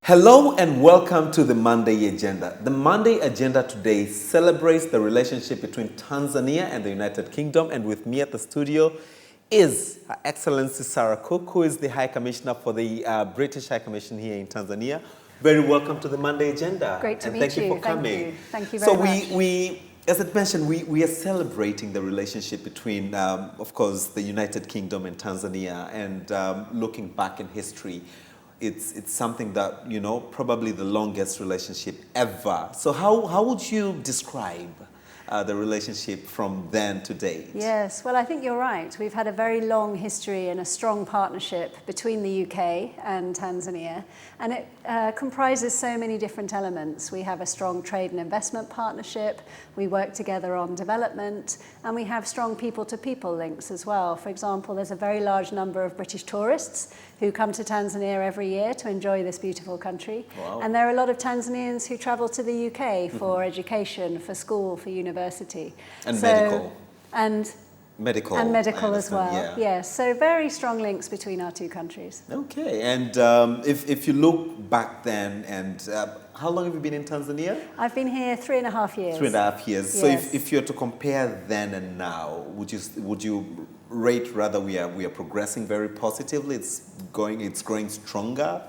Hello and welcome to the Monday Agenda. The Monday Agenda today celebrates the relationship between Tanzania and the United Kingdom, and with me at the studio is Her Excellency Sarah Cooke, who is the High Commissioner for the British High Commission here in Tanzania. Very welcome to the Monday Agenda. Great to meet thank you you. for coming. Thank you very much. So as I mentioned, we are celebrating the relationship between, of course, the United Kingdom and Tanzania, and looking back in history. It's something that, probably the longest relationship ever. So how would you describe the relationship from then to date? Yes, well, I think you're right. We've had a very long history and a strong partnership between the UK and Tanzania, and it comprises so many different elements. We have a strong trade and investment partnership, we work together on development, and we have strong people-to-people links as well. For example, there's a very large number of British tourists who come to Tanzania every year to enjoy this beautiful country. Wow. And there are a lot of Tanzanians who travel to the UK for education, for school, for university. And medical. And medical as well. Yeah. Yes, so very strong links between our two countries. Okay, and if you look back then, and how long have you been in Tanzania? I've been here 3.5 years. 3.5 years. Yes. So if you're to compare then and now, would you rate rather we are progressing very positively? It's growing stronger.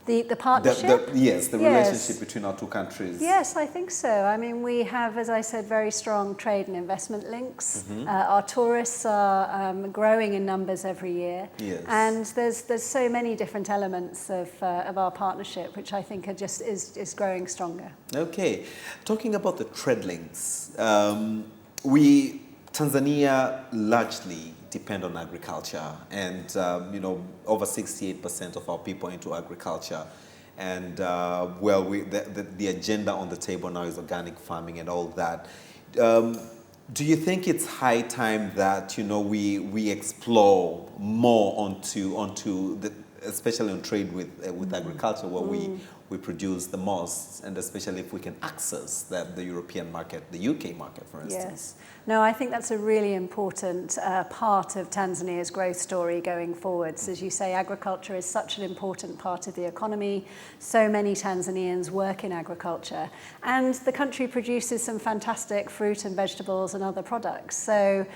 The partnership? Yes, the relationship between our two countries. Yes, I think so. I mean, we have, as I said, very strong trade and investment links. Our tourists are growing in numbers every year. Yes. And there's so many different elements of our partnership, which I think is growing stronger. Okay. Talking about the trade links, Tanzania largely depend on agriculture, and over 68% of our people are into agriculture, and the agenda on the table now is organic farming and all that. Do you think it's high time that we explore more onto the, especially on trade with agriculture, where we produce the most, and especially if we can access the European market, the UK market, for instance? Yes. No, I think that's a really important part of Tanzania's growth story going forwards. As you say, agriculture is such an important part of the economy. So many Tanzanians work in agriculture, and the country produces some fantastic fruit and vegetables and other products. So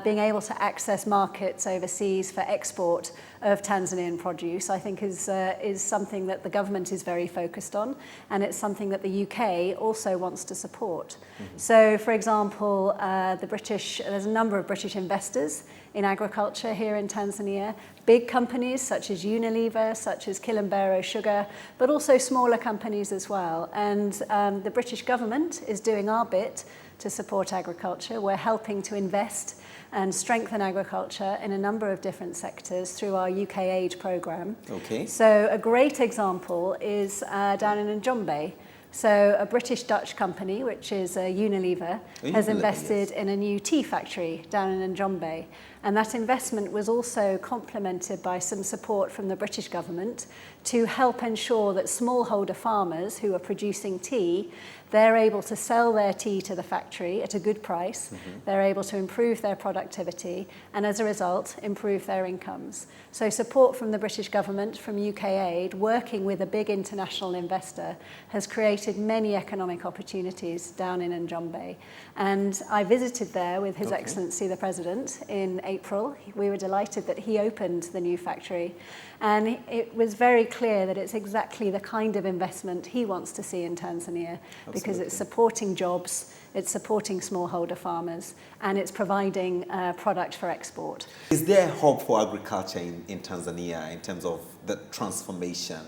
being able to access markets overseas for export of Tanzanian produce, I think is something that the government is very focused on, and it's something that the UK also wants to support. So, for example, there's a number of British investors in agriculture here in Tanzania, big companies such as Unilever, such as Kilimanjaro Sugar, but also smaller companies as well. And the British government is doing our bit to support agriculture. We're helping to invest and strengthen agriculture in a number of different sectors through our UK Aid programme. Okay. So a great example is down in Njombe. So a British-Dutch company, which is Unilever, has invested in a new tea factory down in Njombe. And that investment was also complemented by some support from the British government to help ensure that smallholder farmers who are producing tea, they're able to sell their tea to the factory at a good price, they're able to improve their productivity, and as a result, improve their incomes. So support from the British government, from UK Aid, working with a big international investor, has created many economic opportunities down in Njombe. And I visited there with His Excellency the President in April. We were delighted that he opened the new factory, and it was very clear that it's exactly the kind of investment he wants to see in Tanzania, because it's supporting jobs, it's supporting smallholder farmers, and it's providing product for export. Is there hope for agriculture in Tanzania in terms of the transformation?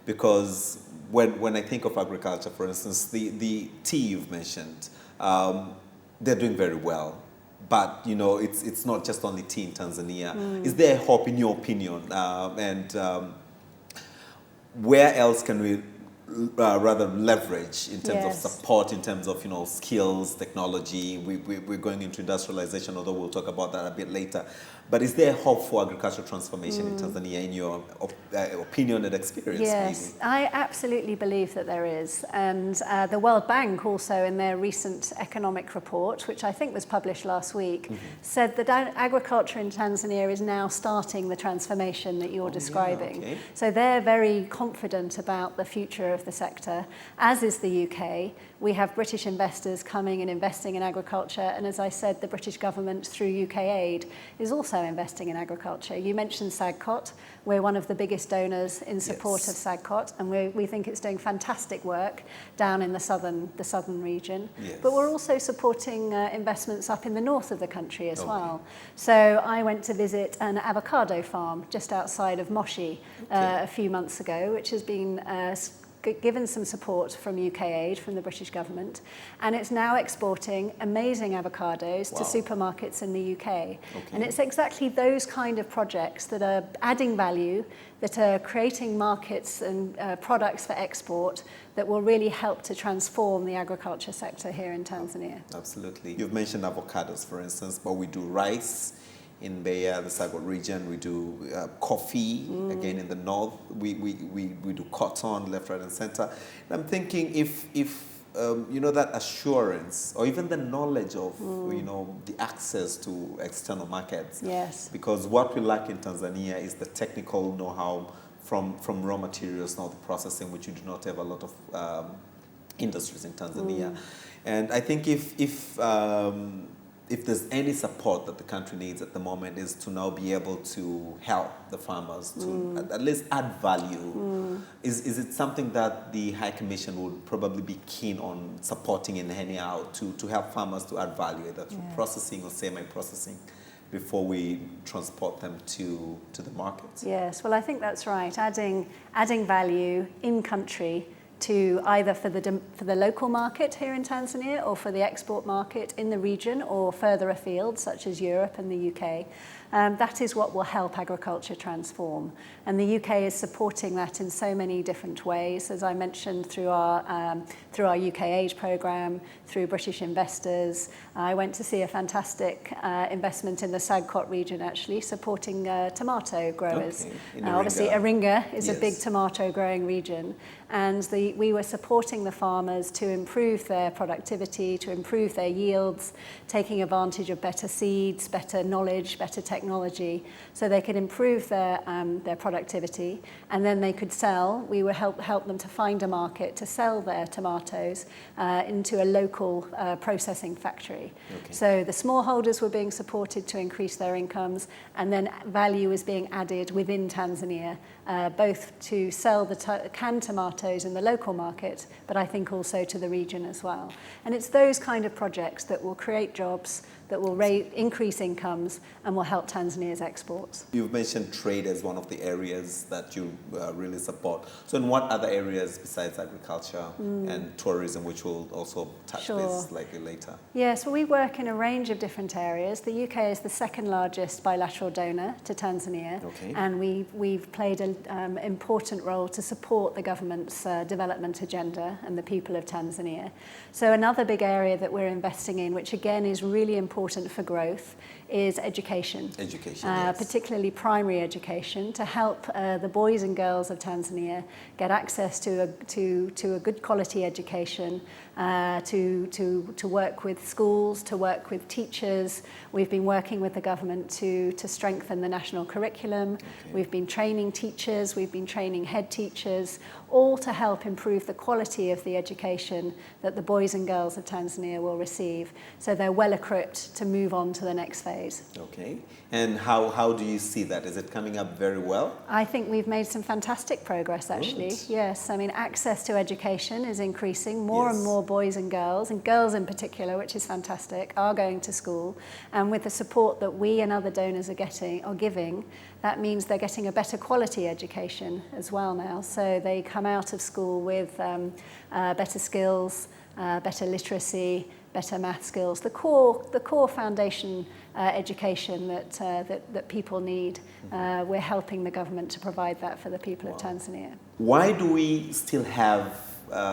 Because when I think of agriculture, for instance, the tea you've mentioned, they're doing very well. But, it's not just only tea in Tanzania. Is there hope, in your opinion? And where else can we rather leverage in terms of support, in terms of, skills, technology? We're going into industrialization, although we'll talk about that a bit later. But is there hope for agricultural transformation in Tanzania, in your opinion and experience? Yes, I absolutely believe that there is. And the World Bank also, in their recent economic report, which I think was published last week, said that agriculture in Tanzania is now starting the transformation that you're describing. Yeah, okay. So they're very confident about the future of the sector, as is the UK. We have British investors coming and investing in agriculture, and as I said, the British government through UK aid is also investing in agriculture. You mentioned SAGCOT. We're one of the biggest donors in support of SAGCOT, and we think it's doing fantastic work down in the southern region. Yes. But we're also supporting investments up in the north of the country as well. So I went to visit an avocado farm just outside of Moshi a few months ago, which has been given some support from UK aid, from the British government, and it's now exporting amazing avocados to supermarkets in the UK. And it's exactly those kind of projects that are adding value, that are creating markets and products for export that will really help to transform the agriculture sector here in Tanzania. Absolutely. You've mentioned avocados, for instance, but we do rice in the SAGCOT region. We do coffee, again in the north. We do cotton, left, right, and center. And I'm thinking if you know, that assurance or even the knowledge of, you know, the access to external markets. Yes. Because what we lack in Tanzania is the technical know-how from raw materials, now the processing, which you do not have a lot of industries in Tanzania. And I think if there's any support that the country needs at the moment, is to now be able to help the farmers to at least add value. Is it something that the High Commission would probably be keen on supporting in anyhow to help farmers to add value, either through processing or semi-processing, before we transport them to the markets? Yes, well, I think that's right. Adding value in country to either for the local market here in Tanzania or for the export market in the region or further afield, such as Europe and the UK. That is what will help agriculture transform. And the UK is supporting that in so many different ways, as I mentioned, through our UK aid programme, through British investors. I went to see a fantastic investment in the SAGCOT region, actually, supporting tomato growers. Obviously, Iringa is a big tomato growing region. And we were supporting the farmers to improve their productivity, to improve their yields, taking advantage of better seeds, better knowledge, better technology, so they could improve their productivity, and then they could sell. We would help them to find a market to sell their tomatoes into a local processing factory. So the smallholders were being supported to increase their incomes, and then value is being added within Tanzania, both to sell the canned tomatoes in the local market, but I think also to the region as well. And it's those kind of projects that will create jobs, that will increase incomes, and will help Tanzania's exports. You've mentioned trade as one of the areas that you really support. So in what other areas besides agriculture and tourism, which we'll also touch base slightly later? Yes, well, we work in a range of different areas. The UK is the second largest bilateral donor to Tanzania, and we've played an important role to support the government's development agenda and the people of Tanzania. So another big area that we're investing in, which again is really important for growth, is education. Particularly primary education, to help the boys and girls of Tanzania get access to a good quality education, to work with schools, to work with teachers. We've been working with the government to strengthen the national curriculum. We've been training teachers, we've been training head teachers, all to help improve the quality of the education that the boys and girls of Tanzania will receive, so they're well equipped to move on to the next phase. Okay, and how do you see that? Is it coming up very well? I think we've made some fantastic progress, actually. Good. Yes, I mean, access to education is increasing. More and more boys and girls in particular, which is fantastic, are going to school. And with the support that we and other donors are giving, that means they're getting a better quality education as well now. So they come out of school with better skills, better literacy, better math skills, the core foundation education that people need. We're helping the government to provide that for the people of Tanzania. Why do we still have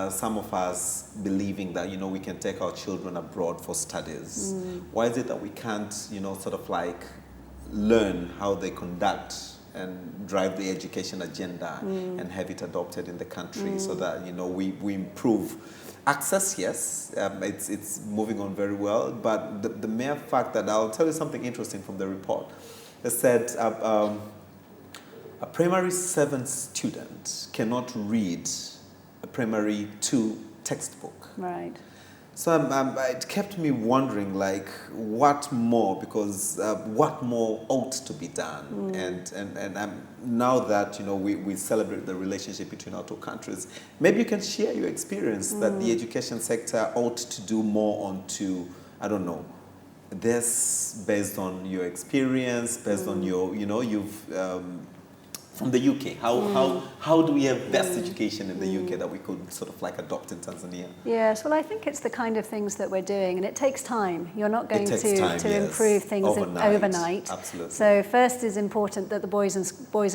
some of us believing that, you know, we can take our children abroad for studies? Why is it that we can't, you know, sort of like learn how they conduct and drive the education agenda and have it adopted in the country so that, we improve access. Yes, it's moving on very well, but the mere fact that, I'll tell you something interesting from the report. They said a primary 7 student cannot read a primary 2 textbook. Right. So it kept me wondering, like, what more? Because what more ought to be done? And now that we celebrate the relationship between our two countries, maybe you can share your experience that the education sector ought to do more onto, I don't know, this based on your experience, based on your, you've. From the UK, how do we have best education in the UK that we could sort of like adopt in Tanzania? Yes, well, I think it's the kind of things that we're doing, and it takes time. You're not going to improve things overnight. Absolutely. So first is important that the boys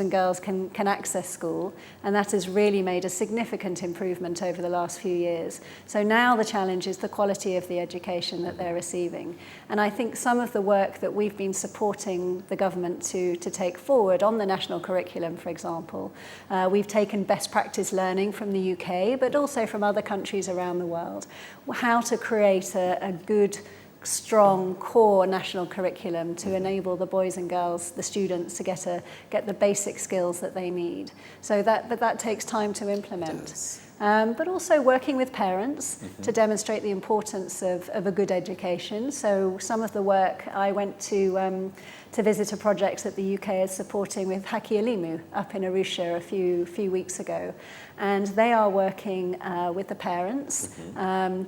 and girls can access school, and that has really made a significant improvement over the last few years. So now the challenge is the quality of the education that they're receiving. And I think some of the work that we've been supporting the government to take forward on the national curriculum, for example. We've taken best practice learning from the UK, but also from other countries around the world, how to create a good, strong core national curriculum to enable the boys and girls, the students, to get the basic skills that they need. So that takes time to implement. But also working with parents to demonstrate the importance of a good education. So some of the work I went to visit a project that the UK is supporting with Haki Elimu up in Arusha a few weeks ago. And they are working with the parents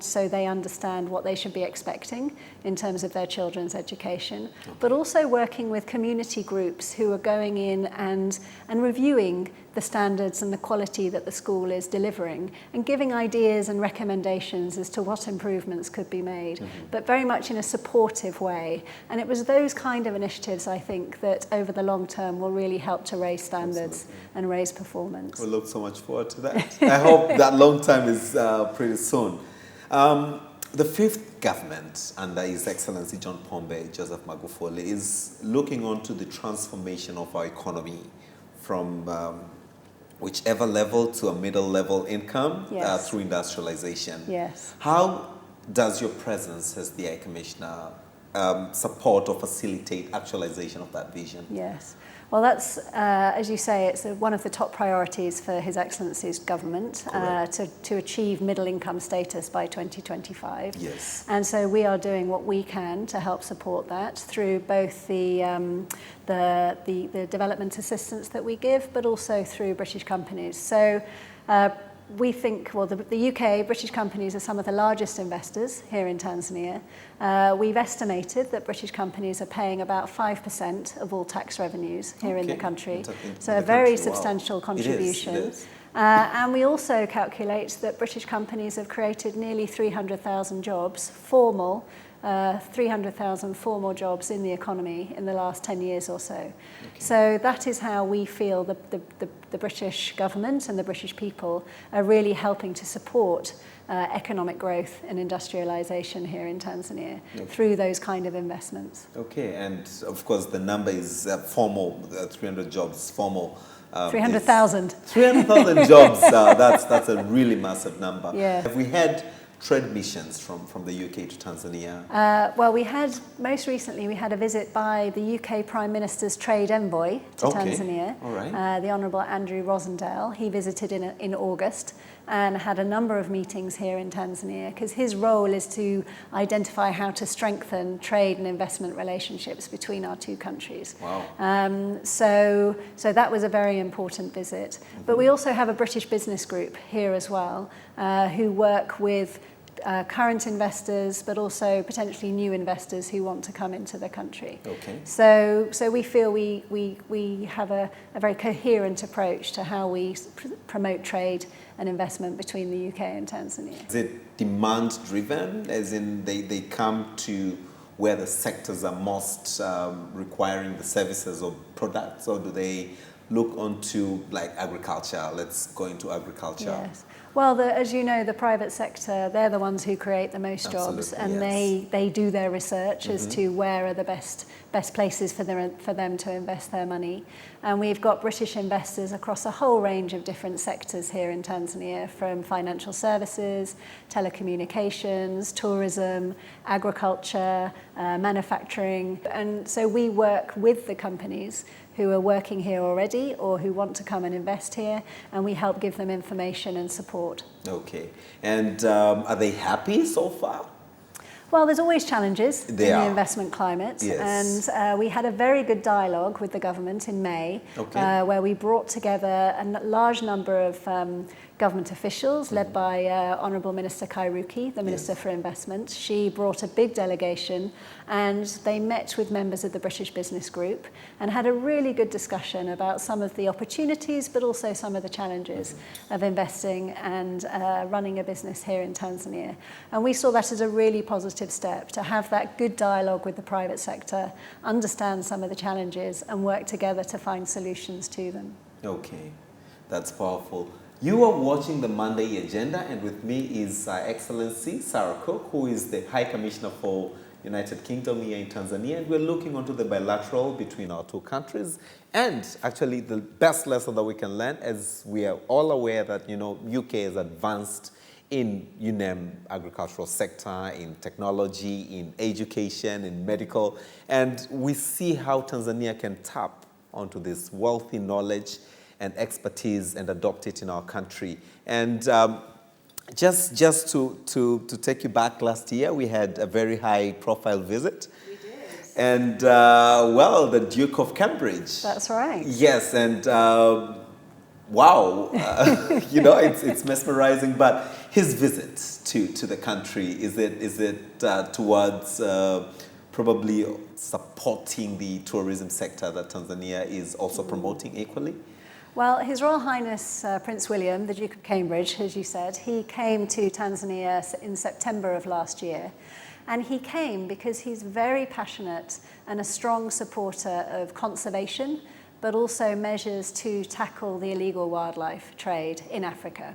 so they understand what they should be expecting in terms of their children's education, but also working with community groups who are going in and reviewing the standards and the quality that the school is delivering and giving ideas and recommendations as to what improvements could be made, but very much in a supportive way. And it was those kind of initiatives, I think, that over the long term will really help to raise standards and raise performance. We look so much forward to that. I hope that long time is pretty soon. The fifth government under His Excellency John Pombe Joseph Magufuli is looking on to the transformation of our economy from whichever level to a middle level income through industrialization. Yes. How does your presence as the High Commissioner support or facilitate actualization of that vision? Yes. Well, that's, as you say, it's one of the top priorities for His Excellency's government to achieve middle income status by 2025. Yes. And so we are doing what we can to help support that through both the development assistance that we give, but also through British companies. So we think, well, the UK, British companies are some of the largest investors here in Tanzania. We've estimated that British companies are paying about 5% of all tax revenues here in the country. So a very substantial contribution. It is. And we also calculate that British companies have created nearly 300,000 jobs, 300,000 formal jobs in the economy in the last 10 years or so. Okay. So that is how we feel the British government and the British people are really helping to support economic growth and industrialization here in Tanzania through those kind of investments. Okay, and of course the number is formal, 300 jobs, formal. 300,000. 300,000 jobs, that's a really massive number. Yeah. Have we had trade missions from the UK to Tanzania? Well, most recently we had a visit by the UK Prime Minister's trade envoy to Tanzania, all right. The Honourable Andrew Rosendale. He visited in August and had a number of meetings here in Tanzania because his role is to identify how to strengthen trade and investment relationships between our two countries. Wow. So that was a very important visit. But we also have a British business group here as well who work with current investors, but also potentially new investors who want to come into the country. Okay. So we feel we have a very coherent approach to how we promote trade and investment between the UK and Tanzania. Is it demand driven, as in they come to where the sectors are most requiring the services or products, or do they look onto like agriculture? Let's go into agriculture. Yes. Well, as you know, the private sector, they're the ones who create the most jobs, and yes. they do their research as to where are the best places for them to invest their money. And we've got British investors across a whole range of different sectors here in Tanzania, from financial services, telecommunications, tourism, agriculture, manufacturing. And so we work with the companies who are working here already or who want to come and invest here, and we help give them information and support. Okay. And are they happy so far? Well, there's always challenges in the investment climate, yes. and we had a very good dialogue with the government in May, where we brought together a large number of government officials led by Honourable Minister Kairuki, the Minister for Investment. She brought a big delegation, and they met with members of the British Business Group and had a really good discussion about some of the opportunities but also some of the challenges of investing and running a business here in Tanzania. And we saw that as a really positive step, to have that good dialogue with the private sector, understand some of the challenges and work together to find solutions to them. Okay, that's powerful. You are watching the Monday Agenda, and with me is Her Excellency Sarah Cooke, who is the High Commissioner for United Kingdom here in Tanzania, and we're looking onto the bilateral between our two countries. And actually, the best lesson that we can learn, as we are all aware that, you know, UK is advanced in, you name, agricultural sector, in technology, in education, in medical, and we see how Tanzania can tap onto this wealthy knowledge and expertise and adopt it in our country. And just to take you back, last year we had a very high profile visit. We did. And well, the Duke of Cambridge. That's right. Yes, and wow, you know, it's mesmerizing. But his visit to the country, is it towards probably supporting the tourism sector that Tanzania is also promoting equally? Well, His Royal Highness Prince William, the Duke of Cambridge, as you said, he came to Tanzania in September of last year. And he came because he's very passionate and a strong supporter of conservation, but also measures to tackle the illegal wildlife trade in Africa.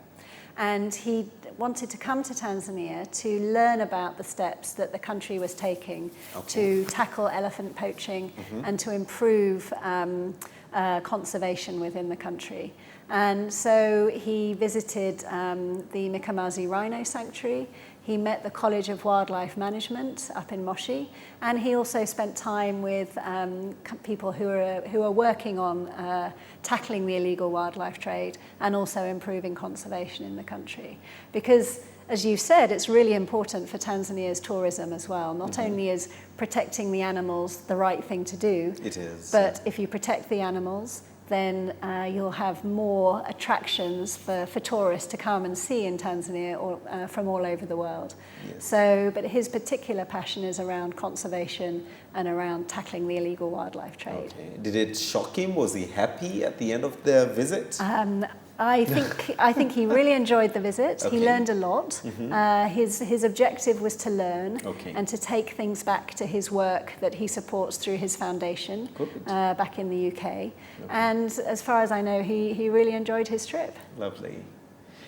And he wanted to come to Tanzania to learn about the steps that the country was taking to tackle elephant poaching and to improve conservation within the country. And so he visited the Makani Rhino Sanctuary. He met the College of Wildlife Management up in Moshi, and he also spent time with people who are working on tackling the illegal wildlife trade and also improving conservation in the country. Because, as you said, it's really important for Tanzania's tourism as well. Not only is protecting the animals the right thing to do, it is, but if you protect the animals, then you'll have more attractions for tourists to come and see in Tanzania or from all over the world. Yes. So, but his particular passion is around conservation and around tackling the illegal wildlife trade. Okay. Did it shock him? Was he happy at the end of the visit? I think he really enjoyed the visit. Okay. He learned a lot. His objective was to learn and to take things back to his work that he supports through his foundation back in the UK. And as far as I know, he really enjoyed his trip. Lovely.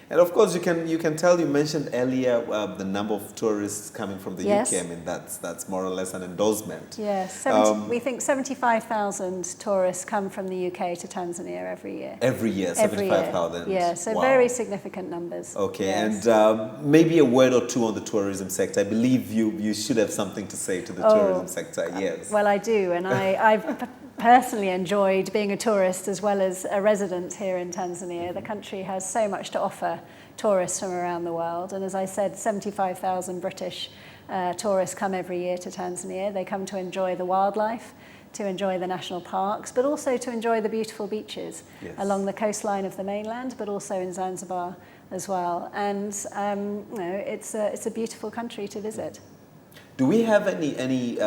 And of course, you can tell, you mentioned earlier the number of tourists coming from the UK. I mean, that's more or less an endorsement. Yes, we think 75,000 tourists come from the UK to Tanzania every year. Every year, 75,000. Yeah, so very significant numbers. Okay, yes. And maybe a word or two on the tourism sector. I believe you should have something to say to the tourism sector. Yes. Well, I do, and I've personally enjoyed being a tourist as well as a resident here in Tanzania. The country has so much to offer tourists from around the world, and as I said, 75,000 British tourists come every year to Tanzania. They come to enjoy the wildlife, to enjoy the national parks, but also to enjoy the beautiful beaches along the coastline of the mainland, but also in Zanzibar as well. And you know, it's a beautiful country to visit. Do we have any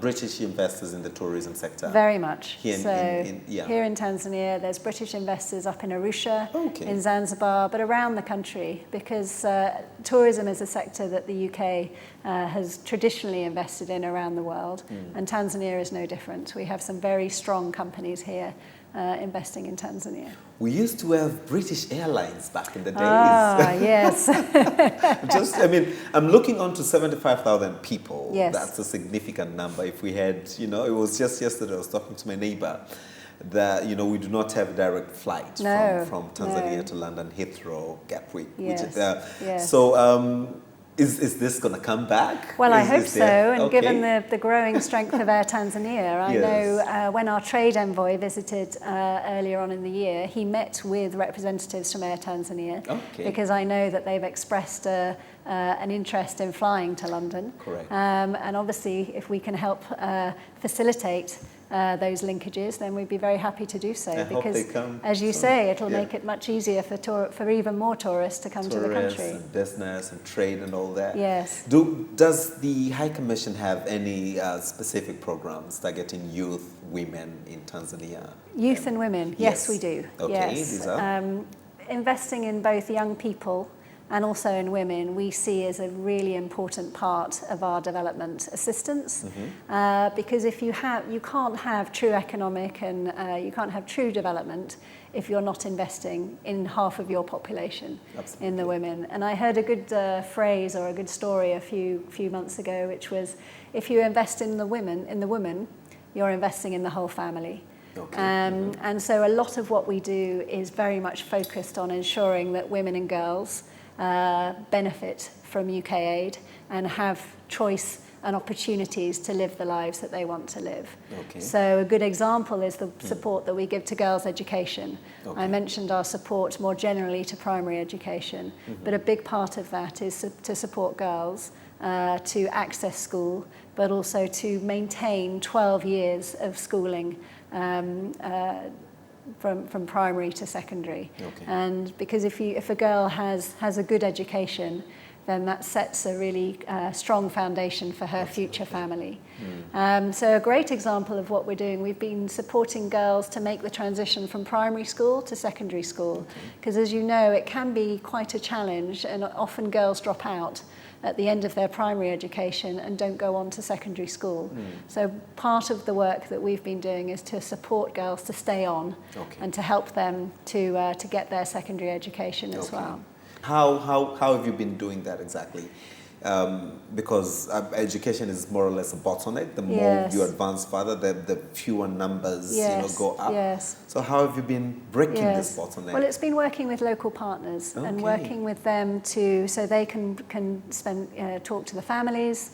British investors in the tourism sector? Very much. Here in Tanzania, there's British investors up in Arusha, in Zanzibar, but around the country, because tourism is a sector that the UK has traditionally invested in around the world, and Tanzania is no different. We have some very strong companies here investing in Tanzania. We used to have British Airlines back in the days. Ah, yes. I'm looking on to 75,000 people. Yes. That's a significant number. If we had, it was just yesterday I was talking to my neighbor that, we do not have direct flights from Tanzania to London, Heathrow, Gatwick. Yes. Yes. So, is this going to come back? Well, I hope so. And given the growing strength of Air Tanzania, I know when our trade envoy visited earlier on in the year, he met with representatives from Air Tanzania because I know that they've expressed an interest in flying to London. Correct. And obviously, if we can help facilitate those linkages, then we'd be very happy to do so. Because, as you say, it'll make it much easier for even more tourists to come to the country. And business and trade and all that. Yes. Does the High Commission have any specific programs targeting youth, women in Tanzania? Youth and women, yes, we do. Okay, yes. These are? Investing in both young people and also in women, we see as a really important part of our development assistance. Because if you can't have true economic and you can't have true development if you're not investing in half of your population. Absolutely. In the women. And I heard a good phrase or a good story a few months ago, which was, if you invest in the woman, you're investing in the whole family. Okay. And so a lot of what we do is very much focused on ensuring that women and girls benefit from UK aid and have choice and opportunities to live the lives that they want to live. Okay. So a good example is the support that we give to girls' education. Okay. I mentioned our support more generally to primary education, but a big part of that is to support girls to access school, but also to maintain 12 years of schooling from primary to secondary. Okay. And because if a girl has a good education, then that sets a really strong foundation for her future family. So a great example of what we're doing, we've been supporting girls to make the transition from primary school to secondary school. Because as you know, it can be quite a challenge, and often girls drop out at the end of their primary education and don't go on to secondary school. So part of the work that we've been doing is to support girls to stay on and to help them to get their secondary education as well. How have you been doing that exactly? Because education is more or less a bottleneck. The more you advance further, the fewer numbers go up. Yes. So how have you been breaking this bottleneck? Well, it's been working with local partners and working with them so they can talk to the families,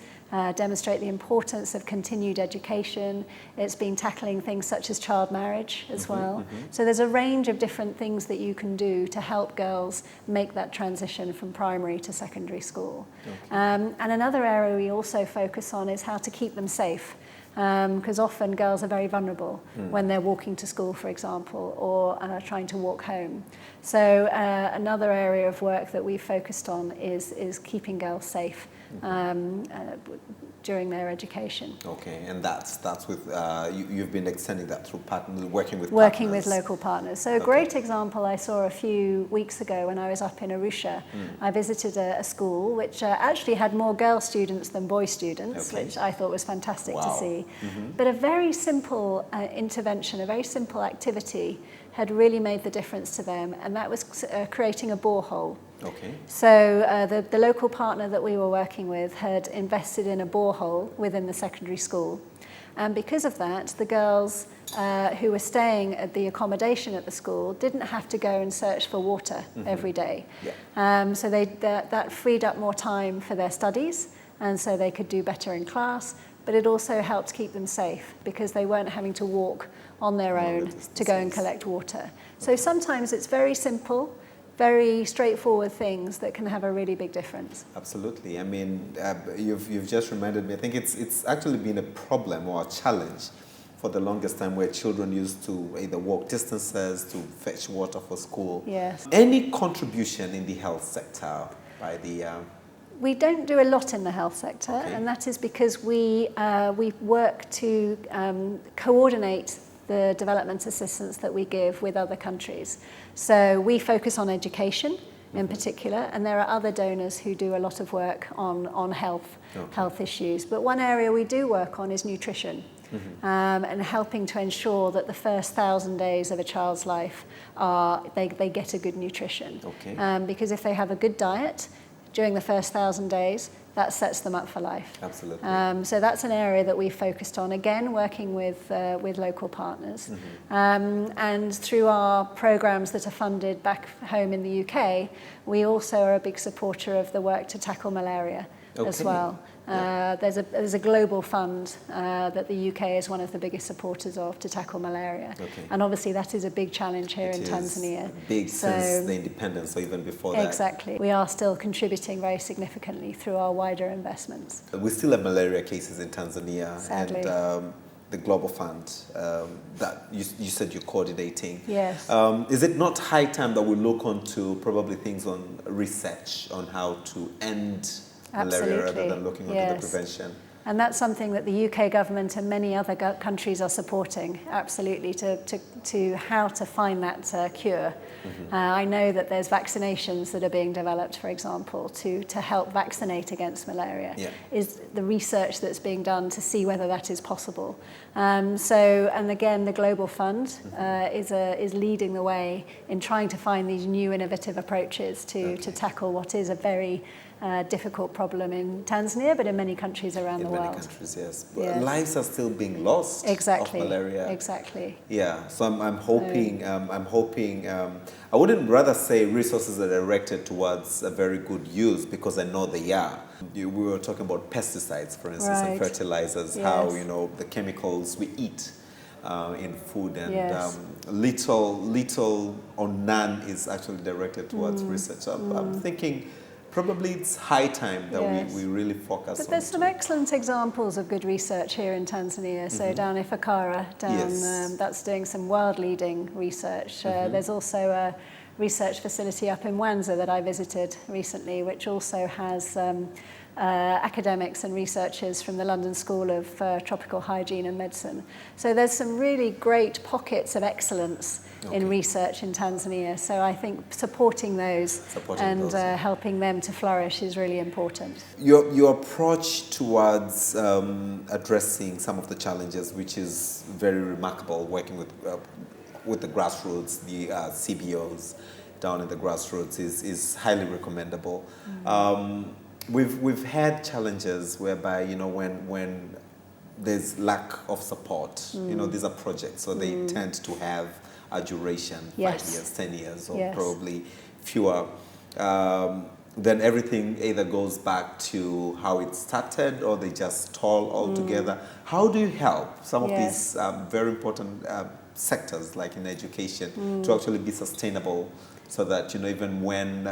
demonstrate the importance of continued education. It's been tackling things such as child marriage as well. So there's a range of different things that you can do to help girls make that transition from primary to secondary school. And another area we also focus on is how to keep them safe. Because often girls are very vulnerable when they're walking to school, for example, or trying to walk home. So another area of work that we've focused on is keeping girls safe during their education. Okay, and that's with you've been extending that through working with local partners. So a great example I saw a few weeks ago when I was up in Arusha. I visited a school which actually had more girl students than boy students, which I thought was fantastic to see. But a very simple intervention, a very simple activity had really made the difference to them, and that was creating a borehole. Okay. So the local partner that we were working with had invested in a borehole within the secondary school. And because of that, the girls who were staying at the accommodation at the school didn't have to go and search for water every day. So that freed up more time for their studies, and so they could do better in class. But it also helped keep them safe because they weren't having to walk on their own to go and collect water. So sometimes it's very simple, very straightforward things that can have a really big difference. Absolutely. I mean, you've just reminded me, I think it's actually been a problem or a challenge for the longest time where children used to either walk distances to fetch water for school. Yes. Any contribution in the health sector by the... We don't do a lot in the health sector, and that is because we work to coordinate the development assistance that we give with other countries. So we focus on education in particular, and there are other donors who do a lot of work on health issues. But one area we do work on is nutrition. and helping to ensure that the first 1,000 days of a child's life they get a good nutrition. Okay. Because if they have a good diet during the first 1,000 days, that sets them up for life. Absolutely. So that's an area that we focused on, again, working with local partners. And through our programs that are funded back home in the UK, we also are a big supporter of the work to tackle malaria as well. There's a global fund that the UK is one of the biggest supporters of to tackle malaria. And obviously that is a big challenge here in Tanzania. Big since the independence, or even before that. Exactly. We are still contributing very significantly through our wider investments. We still have malaria cases in Tanzania. Sadly. And the Global Fund that you said you're coordinating. Yes. Is it not high time that we look onto probably things on research on how to end malaria rather than looking onto the prevention? And that's something that the UK government and many other countries are supporting, absolutely, to how to find that cure. I know that there's vaccinations that are being developed, for example, to help vaccinate against malaria. Is the research that's being done to see whether that is possible. And again, the Global Fund is leading the way in trying to find these new innovative approaches to tackle what is a very difficult problem in Tanzania, but in many countries around the world. In many countries, yes. But lives are still being lost exactly. of malaria. Exactly. Yeah. So I'm hoping. I wouldn't rather say resources are directed towards a very good use, because I know they are. We were talking about pesticides, for instance, and fertilizers. How the chemicals we eat in food, and little or none is actually directed towards research. So I'm thinking probably it's high time that we really focus on. But there's some excellent examples of good research here in Tanzania. So down Ifakara, that's doing some world-leading research. There's also a research facility up in Mwanza that I visited recently, which also has academics and researchers from the London School of Tropical Hygiene and Medicine. So there's some really great pockets of excellence in research in Tanzania. So I think supporting those and helping them to flourish is really important. Your approach towards addressing some of the challenges, which is very remarkable, working with the grassroots, the CBOs down in the grassroots, is highly recommendable. We've had challenges whereby when there's lack of support, these are projects, so they tend to have a duration, 5 years, 10 years, or probably fewer. Then everything either goes back to how it started, or they just stall altogether. How do you help some of these very important sectors, like in education, to actually be sustainable, so that even when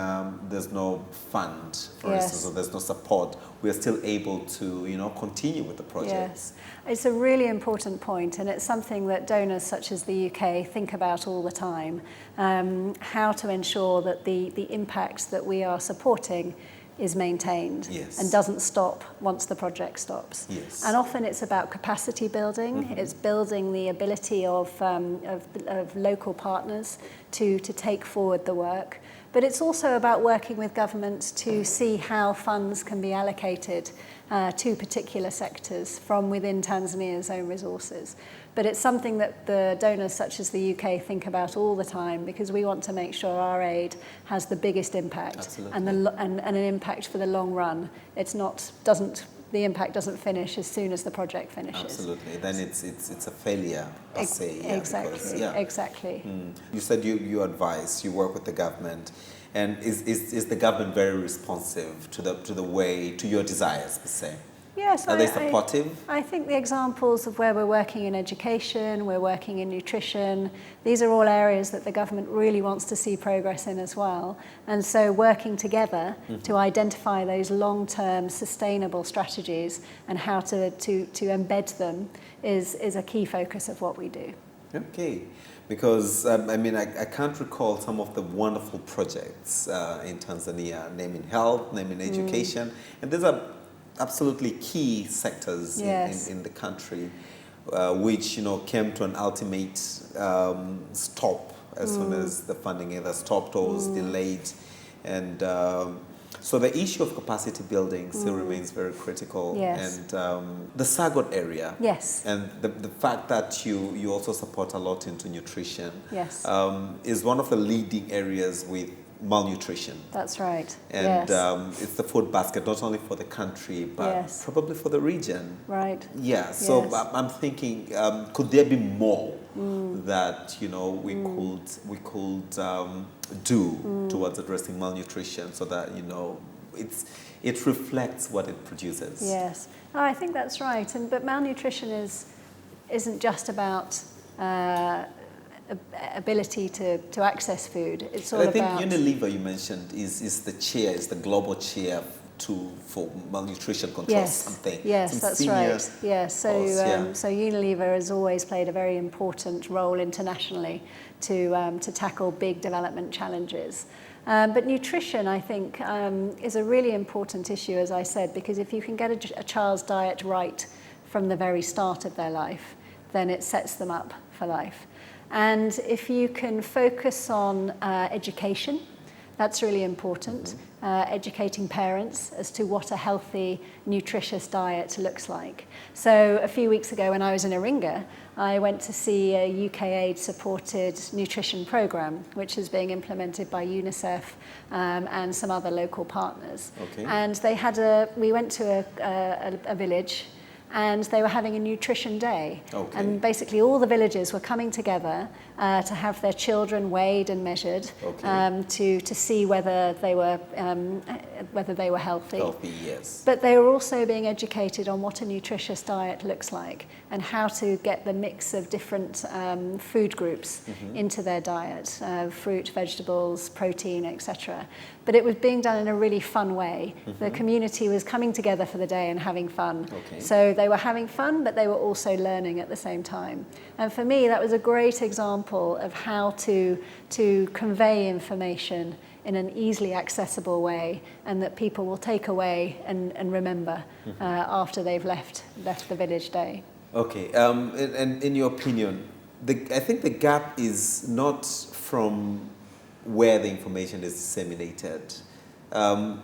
there's no fund, for instance, or there's no support, we are still able to continue with the project? Yes, it's a really important point, and it's something that donors such as the UK think about all the time. How to ensure that the impact that we are supporting is maintained and doesn't stop once the project stops. And often it's about capacity building. It's building the ability of local partners to take forward the work. But it's also about working with governments to see how funds can be allocated to particular sectors from within Tanzania's own resources. But it's something that the donors such as the UK think about all the time, because we want to make sure our aid has the biggest impact and an impact for the long run. The impact doesn't finish as soon as the project finishes. Absolutely. Then it's a failure per se. Exactly. You said you advise, you work with the government, and is the government very responsive to your desires per se? Yes, are they supportive? I think the examples of where we're working in education, we're working in nutrition, these are all areas that the government really wants to see progress in as well. And so working together to identify those long-term sustainable strategies and how to embed them is a key focus of what we do. Okay. Because, I can't recall some of the wonderful projects in Tanzania, naming health, naming education, and these are absolutely key sectors in the country, which came to an ultimate stop as soon as the funding either stopped or was delayed. And So the issue of capacity building still remains very critical. Yes. And the Sagot area. Yes. And the fact that you also support a lot into nutrition. Yes. Is one of the leading areas with malnutrition. That's right. And yes. it's the food basket, not only for the country, but yes. probably for the region. Right. Yeah, so yes. I'm thinking, could there be more that, we could do towards addressing malnutrition so that, it reflects what it produces? Yes. Oh, I think that's right. But malnutrition isn't just about ability to access food. It's all I think about... Unilever, you mentioned, is the global chair for malnutrition control. Yes, something. yes, that's right. Yes, so Unilever has always played a very important role internationally to tackle big development challenges. But nutrition, I think, is a really important issue, as I said, because if you can get a child's diet right from the very start of their life, then it sets them up for life. And if you can focus on education, that's really important, educating parents as to what a healthy, nutritious diet looks like. So a few weeks ago when I was in Iringa, I went to see a UK aid-supported nutrition program, which is being implemented by UNICEF and some other local partners. Okay. And we went to a village, and they were having a nutrition day. Okay. And basically all the villagers were coming together to have their children weighed and measured, okay. to see whether they were healthy. Healthy, yes. But they were also being educated on what a nutritious diet looks like and how to get the mix of different food groups into their diet, fruit, vegetables, protein, etc. But it was being done in a really fun way. The community was coming together for the day and having fun. Okay. So they were having fun, but they were also learning at the same time. And for me, that was a great example of how to convey information in an easily accessible way, and that people will take away and remember after they've left the village day. Okay, and in your opinion, I think the gap is not from where the information is disseminated.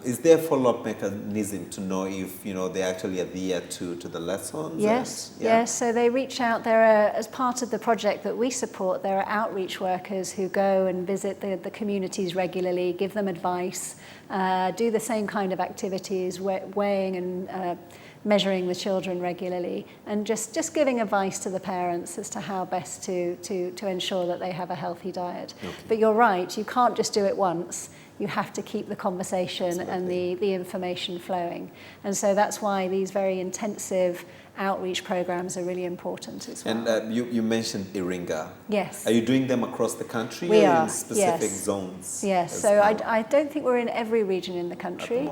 Is there a follow-up mechanism to know if they actually adhere to the lessons? Yes, yes. So they reach out. As part of the project that we support, there are outreach workers who go and visit the communities regularly, give them advice, do the same kind of activities, weighing and measuring the children regularly, and just giving advice to the parents as to how best to ensure that they have a healthy diet. Okay. But you're right, you can't just do it once. You have to keep the conversation and the information flowing. And so that's why these very intensive outreach programs are really important as well. And you mentioned Iringa. Yes. Are you doing them across the country we or are, in specific yes. zones? Yes, so I don't think we're in every region in the country,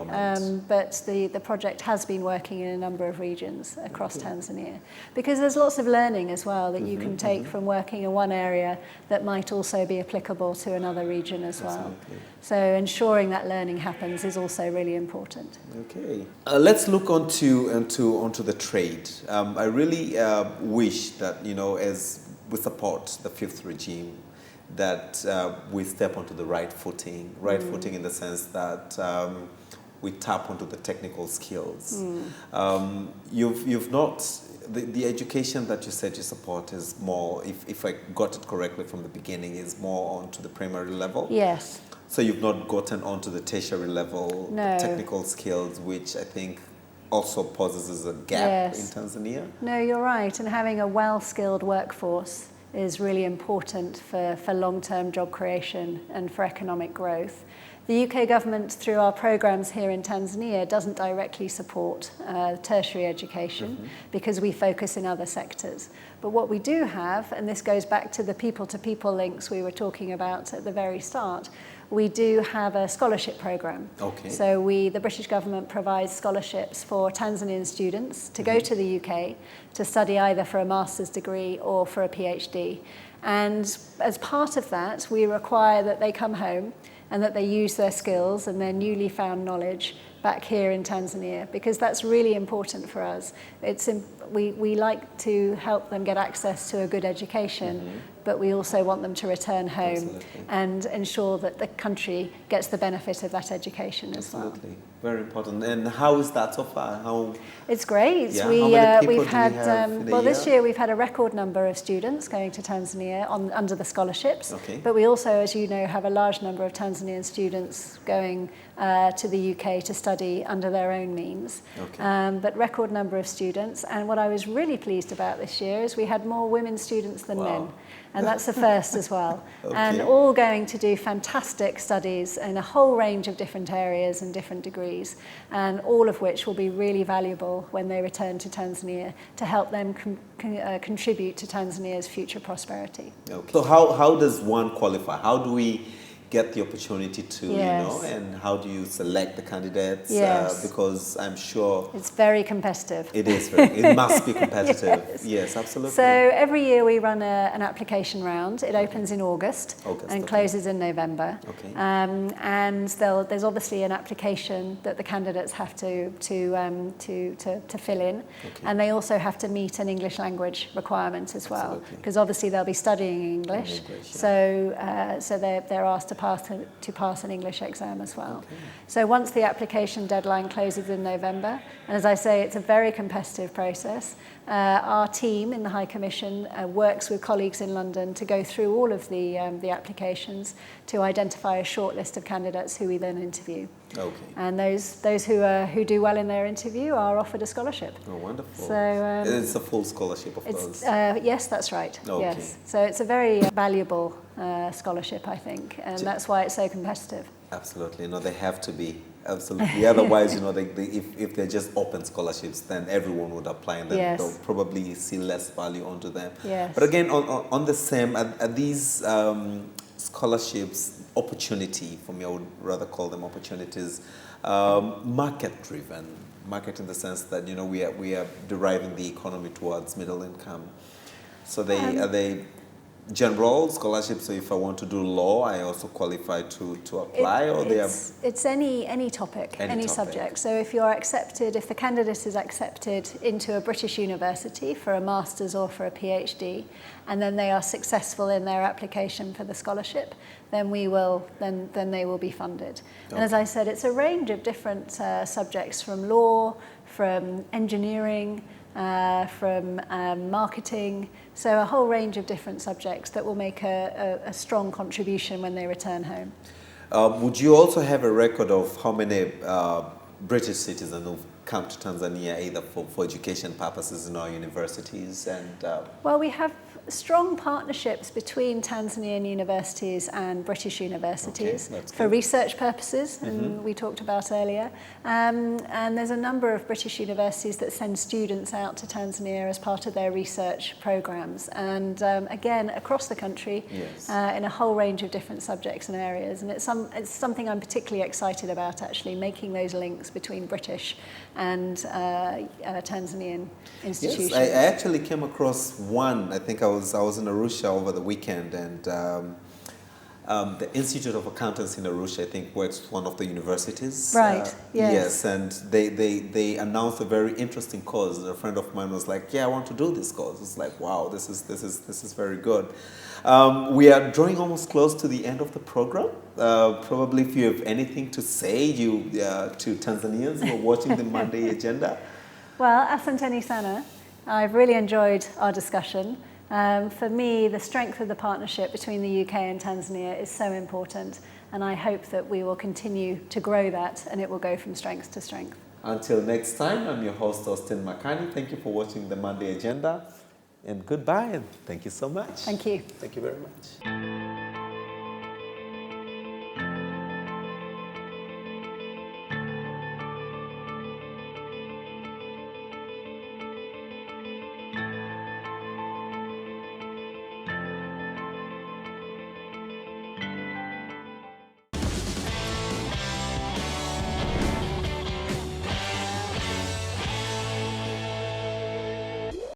but the project has been working in a number of regions across Tanzania, because there's lots of learning as well that you can take from working in one area that might also be applicable to another region as well. Absolutely. So ensuring that learning happens is also really important. Okay. Let's look onto the trade. I really wish that, as we support the fifth regime, that we step onto the right footing in the sense that we tap onto the technical skills. You've not, the education that you said you support is more, if I got it correctly from the beginning, is more onto the primary level? Yes. So you've not gotten onto the tertiary level, No. technical skills, which I think also poses a gap in Tanzania? No, you're right. And having a well-skilled workforce is really important for long-term job creation and for economic growth. The UK government, through our programs here in Tanzania, doesn't directly support tertiary education because we focus in other sectors. But what we do have, and this goes back to the people-to-people links we were talking about at the very start, we do have a scholarship program. Okay. So the British government provides scholarships for Tanzanian students to go to the UK to study either for a master's degree or for a PhD. And as part of that, we require that they come home and that they use their skills and their newly found knowledge back here in Tanzania, because that's really important for us. We like to help them get access to a good education, but we also want them to return home. Absolutely. And ensure that the country gets the benefit of that education as well. Absolutely. Very important. And how is that so far? It's great. Yeah. How many people We've had, do we have in a well, year? this year we've had a record number of students going to Tanzania under the scholarships. Okay. But we also, as you know, have a large number of Tanzanian students going to the UK to study under their own means. Okay. But record number of students. And what I was really pleased about this year is we had more women students than men. And that's the first as well. Okay. And all going to do fantastic studies in a whole range of different areas and different degrees, and all of which will be really valuable when they return to Tanzania to help them contribute to Tanzania's future prosperity. Okay. So how does one qualify? How do we get the opportunity to, Yes. and how do you select the candidates? Yes. Because I'm sure It's very competitive. it is it must be competitive. Yes. Yes, absolutely. So every year we run an application round. It opens in August and okay. closes in November. Okay. And there's obviously an application that the candidates have to fill in, and they also have to meet an English language requirement as well, because obviously they'll be studying English. So they're asked to pass an English exam as well. Okay. So once the application deadline closes in November, and as I say, it's a very competitive process. Our team in the High Commission works with colleagues in London to go through all of the applications to identify a short list of candidates who we then interview. Okay. And those who do well in their interview are offered a scholarship. Oh, wonderful. So it's a full scholarship, of course. Yes, that's right. Okay. Yes. So it's a very valuable scholarship, I think, and that's why it's so competitive. Absolutely. No, they have to be. Absolutely. Otherwise, if they're just open scholarships, then everyone would apply, and then Yes. they'll probably see less value onto them. Yes. But again, on the same, are these scholarships opportunity, for me, I would rather call them opportunities, market-driven? Market in the sense that, we are deriving the economy towards middle income. So are they general scholarships? So if I want to do law, I also qualify to apply, It's any topic, any subject. So if the candidate is accepted into a British university for a master's or for a PhD, and then they are successful in their application for the scholarship, then they will be funded. And as I said, it's a range of different subjects, from law, from engineering, from marketing, so a whole range of different subjects that will make a strong contribution when they return home. Would you also have a record of how many British citizens who've come to Tanzania either for education purposes in our universities? Well, we have strong partnerships between Tanzanian universities and British universities for research purposes, and we talked about earlier. And there's a number of British universities that send students out to Tanzania as part of their research programs, and again, across the country, in a whole range of different subjects and areas. And it's something I'm particularly excited about, actually, making those links between British and Tanzanian institutions. Yes, I actually came across one. I think I was in Arusha over the weekend, and the Institute of Accountants in Arusha, I think, works with one of the universities. Right. Yes. Yes, and they announced a very interesting course. A friend of mine was like, "Yeah, I want to do this course." It's like, wow, this is very good. We are drawing almost close to the end of the program. Probably, if you have anything to say to Tanzanians who are watching the Monday agenda. Well, asanteni sana. I've really enjoyed our discussion. For me, the strength of the partnership between the UK and Tanzania is so important, and I hope that we will continue to grow that, and it will go from strength to strength. Until next time, I'm your host, Austin Makani. Thank you for watching the Monday Agenda, and goodbye, and thank you so much. Thank you. Thank you very much.